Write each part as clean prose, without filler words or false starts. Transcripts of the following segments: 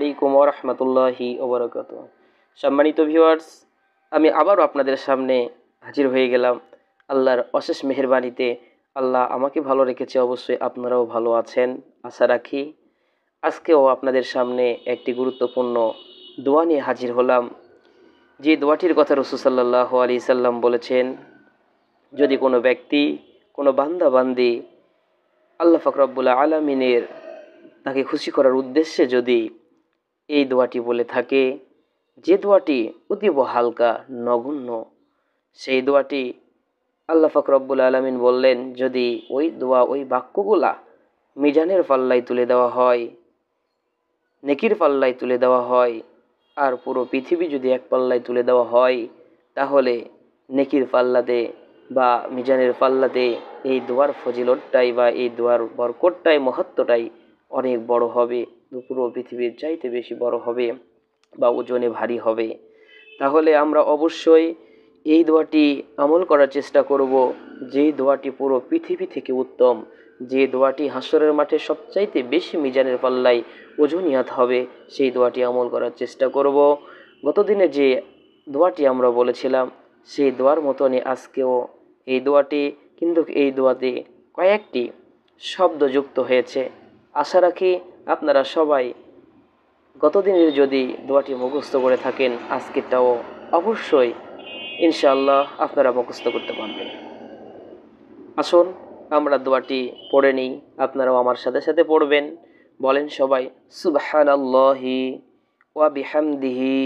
আলাইকুম ওয়া রাহমাতুল্লাহি ওয়া বারাকাতুহু। সম্মানিত ভিউয়ার্স, আমি আবারও আপনাদের সামনে হাজির হয়ে গেলাম আল্লাহর অশেষ মেহেরবানিতে। আল্লাহ আমাকে ভালো রেখেছে, অবশ্যই আপনারাও ভালো আছেন আশা রাখি। আজকেও আপনাদের সামনে একটি গুরুত্বপূর্ণ দোয়া নিয়ে হাজির হলাম, যে দোয়াটির কথা রাসূল সাল্লাল্লাহু আলাইহি সাল্লাম বলেছেন, যদি কোনো ব্যক্তি, কোনো বান্দা বান্দি আল্লাহ পাক রব্বুল আলামিনের তাকে খুশি করার উদ্দেশ্যে যদি এই দোয়াটি বলে থাকে, যে দোয়াটি অতীব হালকা নগণ্য, সেই দোয়াটি আল্লাহ পাক রব্বুল আলামিন বললেন, যদি ওই দোয়া, ওই বাক্যগুলা মিজানের পাল্লায় তুলে দেওয়া হয়, নেকির পাল্লায় তুলে দেওয়া হয়, আর পুরো পৃথিবী যদি এক পাল্লায় তুলে দেওয়া হয়, তাহলে নেকির পাল্লাতে বা মিজানের পাল্লাতে এই দোয়ার ফজিলতটাই বা এই দোয়ার বরকতটাই, মহত্বটাই অনেক বড় হবে, পুরো পৃথিবীর চাইতে বেশি বড় হবে বা ওজনে ভারী হবে। তাহলে আমরা অবশ্যই এই দোয়াটি আমল করার চেষ্টা করব, যেই দোয়াটি পুরো পৃথিবী থেকে উত্তম, যে দোয়াটি হাসরের মাঠে সবচাইতে বেশি মিজানের পাল্লায় ওজনিয়াত হবে, সেই দোয়াটি আমল করার চেষ্টা করব। গতদিনে যে দোয়াটি আমরা বলেছিলাম, সেই দোয়ার মতনই আজকেও এই দোয়াটি, কিন্তু এই দোয়াতে কয়েকটি শব্দ যুক্ত হয়েছে। আশা রাখি আপনারা সবাই গতদিনের যদি দোয়াটি মুখস্থ করে থাকেন, আজকেরটাও অবশ্যই ইনশাআল্লাহ আপনারা মুখস্থ করতে পারবেন। আসুন আমরা দোয়াটি পড়ে নিই, আপনারাও আমার সাথে সাথে পড়বেন। বলেন সবাই, সুবহানাল্লাহি ওয়া বিহামদিহি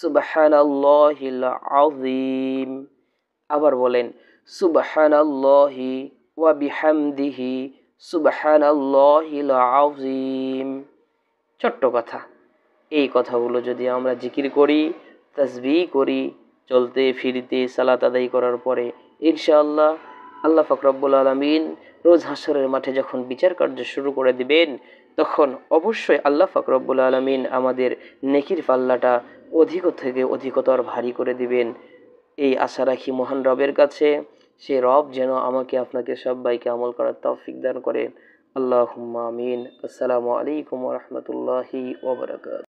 সুবহানাল্লাহিল আযীম। আবার বলেন, সুবহানাল্লাহি ওয়া বিহামদিহি সুবহানাল্লাহিল আযীম। ছোট্ট কথা, এই কথাগুলো যদি আমরা জিকির করি, তাসবিহ করি, চলতে ফিরতে সালাত আদায় করার পরে, ইনশাআল্লাহ আল্লাহ পাক রব্বুল আলামিন রোজ হাশরের মাঠে যখন বিচার কার্য শুরু করে দিবেন, তখন অবশ্যই আল্লাহ পাক রব্বুল আলামিন আমাদের নেকির পাল্লাটা অধিক থেকে অধিকতর ভারী করে দিবেন। এই আশা রাখি মহান রবের কাছে, সে রব যেন আমাকে আপনাকে সবাইকে আমল করার তৌফিক দান করেন। আল্লাহুম্মা আমিন। আসসালামু আলাইকুম ওয়া রাহমাতুল্লাহি ওয়া বারাকাতুহু।